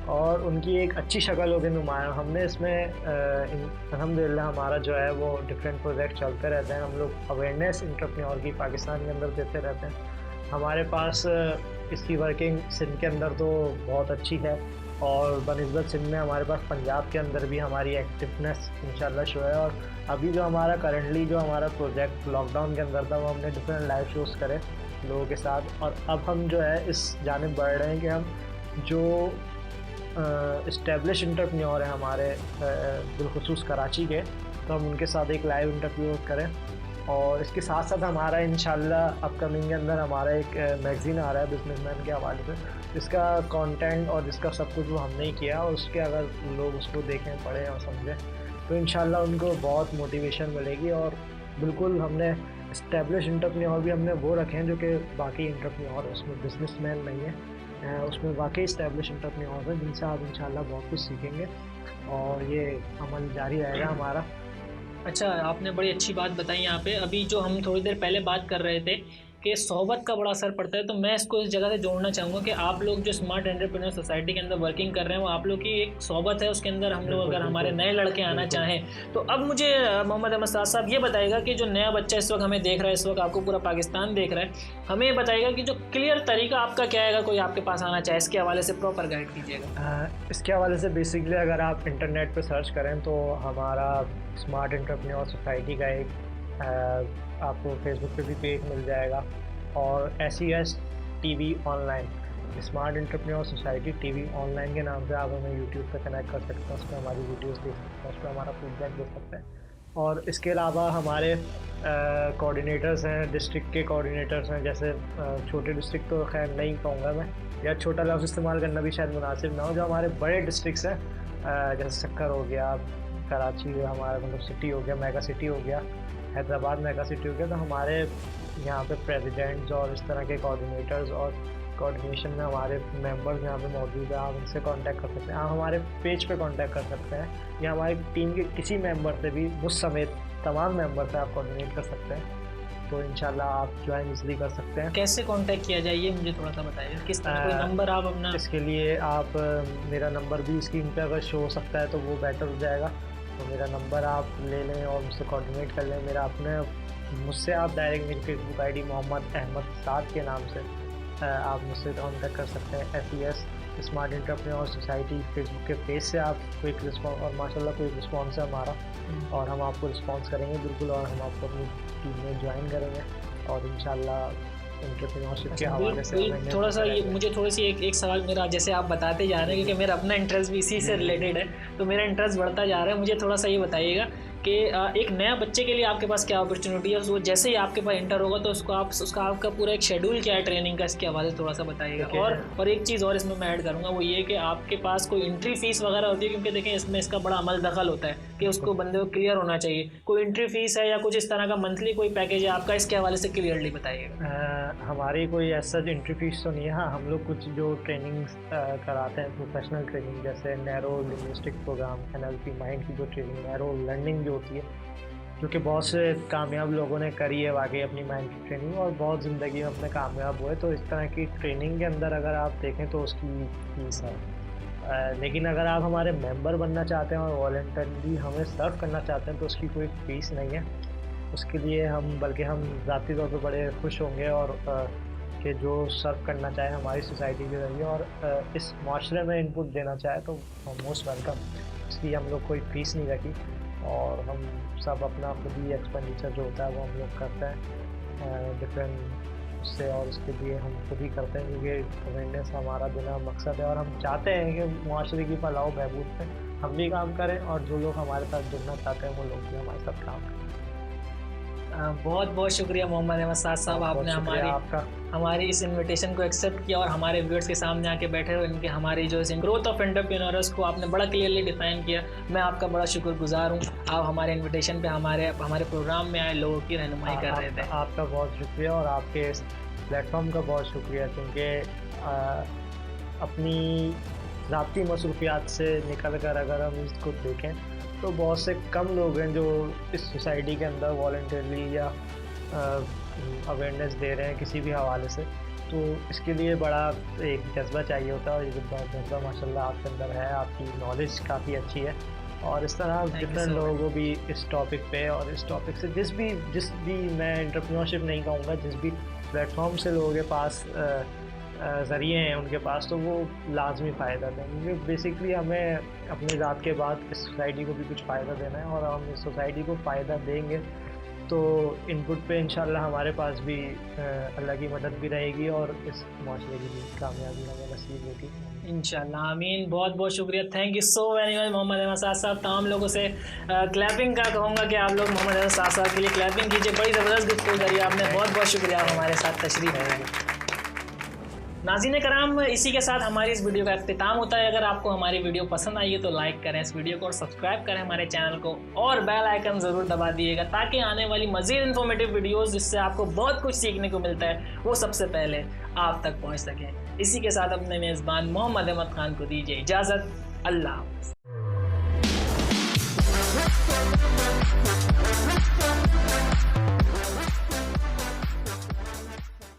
और उनकी एक अच्छी शक्ल होगी नुमायाँ। हमने इसमें अल्हम्दुलिल्लाह हमारा जो है वो डिफरेंट प्रोजेक्ट चलते रहते हैं। हम लोग अवेयरनेस एंटरप्रेन्योर की पाकिस्तान के अंदर देते रहते हैं। हमारे पास इसकी वर्किंग सिंध के अंदर तो बहुत अच्छी है और बनिस्बत सिंध में हमारे पास पंजाब के अंदर भी हमारी एक्टिवनेस इंशाल्लाह शो है। और अभी जो हमारा करंटली जो हमारा प्रोजेक्ट लॉकडाउन के अंदर था वो हमने डिफरेंट लाइव शोज़ करे लोगों के साथ, और अब हम जो है इस जानिब बढ़ रहे हैं कि हम जो इस्टेब्लिश एंटरप्रेन्योर हैं हमारे बिलखुसूस कराची के, तो हम उनके साथ एक लाइव इंटरव्यू करें। और इसके साथ साथ हमारा इंशाल्लाह अपकमिंग के अंदर हमारा एक मैगज़ीन आ रहा है बिजनेसमैन के हवाले से, जिसका कंटेंट और जिसका सब कुछ वो हमने ही किया, और उसके अगर लोग उसको देखें, पढ़ें और समझें तो इंशाल्लाह उनको बहुत मोटिवेशन मिलेगी। और बिल्कुल हमने इस्टेब्लिश एंटरप्रेन्योर भी हमने वो रखे हैं जो कि बाकी एंटरप्रेन्योर है, उसमें बिजनेसमैन नहीं है, उसमें वाकई इस्टेब्लिश एंटरप्रेन्योर है जिनसे आप इंशाल्लाह बहुत कुछ सीखेंगे और ये अमल जारी रहेगा हमारा। अच्छा, आपने बड़ी अच्छी बात बताई यहाँ पे। अभी जो हम थोड़ी देर पहले बात कर रहे थे कि सोहबत का बड़ा असर पड़ता है, तो मैं इसको इस जगह से जोड़ना चाहूँगा कि आप लोग जो स्मार्ट एंटरप्रेन्योर सोसाइटी के अंदर वर्किंग कर रहे हैं वो आप लोग की एक सोहबत है, उसके अंदर हम लोग अगर हमारे नए लड़के आना चाहें तो अब मुझे मोहम्मद अहमद साद साहब ये बताइएगा कि जो नया बच्चा इस वक्त हमें देख रहा है, इस वक्त आपको पूरा पाकिस्तान देख रहा है, हमें ये बताइएगा कि जो क्लियर तरीका आपका क्या है, कोई आपके पास आना चाहे, इसके हवाले से प्रॉपर गाइड कीजिएगा। इसके हवाले से बेसिकली अगर आप इंटरनेट पर सर्च करें तो हमारा स्मार्ट एंटरप्रेन्योर सोसाइटी का एक आपको फेसबुक पे भी पेज मिल जाएगा, और SES TV online, smart entrepreneur society TV online के नाम से आप हमें यूट्यूब पे कनेक्ट कर सकते हैं, उस पर हमारी वीडियोस देख सकते हैं, उस पर हमारा फीडबैक देख सकते हैं। और इसके अलावा हमारे कोऑर्डिनेटर्स हैं, डिस्ट्रिक्ट के कोऑर्डिनेटर्स हैं, जैसे छोटे डिस्ट्रिक्ट तो खैर नहीं कहूँगा मैं, या छोटा लफ्ज़ इस्तेमाल करना भी शायद मुनासिब ना हो, जो हमारे बड़े डिस्ट्रिक्ट्स हैं जैसे सक्कर हो गया, कराची हमारा मतलब सिटी हो गया, मेगा सिटी हो गया, हैदराबाद मेगा सिटी हो गया, तो हमारे यहाँ पे प्रेसिडेंट्स और इस तरह के कोऑर्डिनेटर्स और कोऑर्डिनेशन में हमारे मेंबर्स यहाँ पे मौजूद हैं। आप उनसे कांटेक्ट कर सकते हैं, आप हमारे पेज पे कांटेक्ट कर सकते हैं, या हमारी टीम के किसी मेंबर से भी, मुझ समेत तमाम मेंबर से आप कोऑर्डिनेट कर सकते हैं, तो इंशाल्लाह आप ज्वाइन इजली कर सकते हैं। कैसे कांटेक्ट किया जाए ये मुझे थोड़ा सा बताइए, किस तरह कोई नंबर आप अपना? इसके लिए आप मेरा नंबर भी स्क्रीन पे अगर शो हो सकता है तो वो बेटर हो जाएगा, तो मेरा नंबर आप ले लें और मुझसे कोऑर्डिनेट कर लें। मुझसे आप डायरेक्ट मेरी फेसबुक आईडी मोहम्मद अहमद साद के नाम से आप मुझसे कॉन्टेक्ट कर सकते हैं। SES smart entrepreneur society Facebook के पेज से आप क्विक रिस्पॉन्स, और माशाल्लाह क्विक रिस्पॉन्स है हमारा, और हम आपको रिस्पॉन्स करेंगे बिल्कुल, और हम आपको अपनी टीम में ज्वाइन करेंगे, और इंशाल्लाह एंटरप्रेन्योरशिप के हवाले से थोड़ा सा ये मुझे थोड़ी सी एक सवाल मेरा, जैसे आप बताते जा रहे हैं, क्योंकि मेरा अपना इंटरेस्ट भी इसी से रिलेटेड है, तो मेरा इंटरेस्ट बढ़ता जा रहा है। मुझे थोड़ा सा ये बताइएगा कि एक नया बच्चे के लिए आपके पास क्या अपॉर्चुनिटी है, वो जैसे ही आपके पास इंटर होगा तो उसका आपका पूरा एक शेड्यूल क्या है ट्रेनिंग का, इसके हवाले से थोड़ा सा बताइएगा। और एक चीज़ और इसमें मैं ऐड करूँगा, वो ये कि आपके पास कोई एंट्री फीस वगैरह होती है, क्योंकि देखें इसमें इसका बड़ा अमल दखल होता है कि उसको बंदे को क्लियर होना चाहिए। कोई एंट्री फीस है या कुछ इस तरह का मंथली कोई पैकेज है आपका, इसके हवाले से क्लियरली बताइएगा। हमारी कोई ऐसा एंट्री फीस तो नहीं है। हाँ, हम लोग कुछ जो ट्रेनिंग कराते हैं, प्रोफेशनल ट्रेनिंग, जैसे neuro linguistic program, NLP mind की जो ट्रेनिंग, नैरो लर्निंग जो होती है, जो कि बहुत से कामयाब लोगों ने करी है वाकई अपनी माइंड की ट्रेनिंग और बहुत ज़िंदगी में अपने कामयाब हुए। तो इस तरह की ट्रेनिंग के अंदर अगर आप देखें तो उसकी फीस है। लेकिन अगर आप हमारे मेंबर बनना चाहते हैं और वॉलंटरली हमें सर्व करना चाहते हैं तो उसकी कोई फ़ीस नहीं है। उसके लिए बल्कि हम ज़ाती तौर पर बड़े खुश होंगे और कि जो सर्व करना चाहे हमारी सोसाइटी के ज़रिए और इस माशरे में इनपुट देना चाहे तो मोस्ट वेलकम। इसकी हम लोग कोई फ़ीस नहीं रखी और हम सब अपना खुद ही एक्सपेंडिचर जो होता है वो हम लोग करते हैं डिफरेंट उससे, और उसके लिए हम खुद ही करते हैं क्योंकि अवेयरनेस हमारा बिना मकसद है और हम चाहते हैं कि माशरे की फलाह बहबूद पे हम भी काम करें और जो लोग हमारे साथ जुड़ना चाहते हैं वो लोग भी हमारे साथ काम करें। बहुत बहुत शुक्रिया मोहम्मद अहमद साद साहब, आपने हमारी इस इनविटेशन को एक्सेप्ट किया और हमारे व्यूअर्स के सामने आके बैठे हुए इनके हमारी जो ग्रोथ ऑफ एंटरप्रेन्योर्स को आपने बड़ा क्लियरली डिफाइन किया। मैं आपका बड़ा शुक्रगुजार हूँ। आप हमारे इनविटेशन पे हमारे प्रोग्राम में आए, लोगों की रहनुमाई कर रहे थे। आपका बहुत शुक्रिया और आपके इस प्लेटफॉर्म का बहुत शुक्रिया, क्योंकि अपनी ज़ाती मसरूफियात से निकल कर अगर हम इसको देखें तो बहुत से कम लोग हैं जो इस सोसाइटी के अंदर वॉलंटियरली या अवेयरनेस दे रहे हैं किसी भी हवाले से। तो इसके लिए बड़ा एक जज्बा चाहिए होता है और ये जज्बा माशाल्लाह आपके अंदर है। आपकी नॉलेज काफ़ी अच्छी है और इस तरह डिफरेंट लोगों को भी इस टॉपिक पे और इस टॉपिक से जिस भी मैं एंटरप्रेन्योरशिप नहीं कहूँगा, जिस भी प्लेटफॉर्म से लोगों के पास ज़रिए हैं उनके पास, तो वो लाजमी फ़ायदा दें, क्योंकि बेसिकली हमें अपनी ज़ात के बाद इस सोसाइटी को भी कुछ फ़ायदा देना है और हम इस सोसाइटी को फ़ायदा देंगे तो इनपुट पे इंशाल्लाह हमारे पास भी अल्लाह की मदद भी रहेगी और इस माशरे की भी कामयाबी हमें नसीब होगी इंशाल्लाह। आमीन। बहुत बहुत शुक्रिया। Thank you so very much Mohammad Ahmad Saad साहब। तमाम लोगों से क्लैपिंग का कहूँगा कि आप लोग मोहम्मद अहमद साद साहब के लिए क्लैपिंग कीजिए। बड़ी ज़बरदस्त गुफ्तगू करी आपने। बहुत बहुत शुक्रिया आप हमारे साथ तशरीफ़ है। नाज़रीन कराम, इसी के साथ हमारी इस वीडियो का अख्तिताम होता है। अगर आपको हमारी वीडियो पसंद आई है तो लाइक करें इस वीडियो को और सब्सक्राइब करें हमारे चैनल को और बेल आइकन ज़रूर दबा दिएगा ताकि आने वाली मज़ीद इन्फॉर्मेटिव वीडियोस जिससे आपको बहुत कुछ सीखने को मिलता है वो सबसे पहले आप तक पहुंच सकें। इसी के साथ अपने मेज़बान मोहम्मद अहमद खान को दीजिए इजाज़त। अल्लाह हाफ़िज़।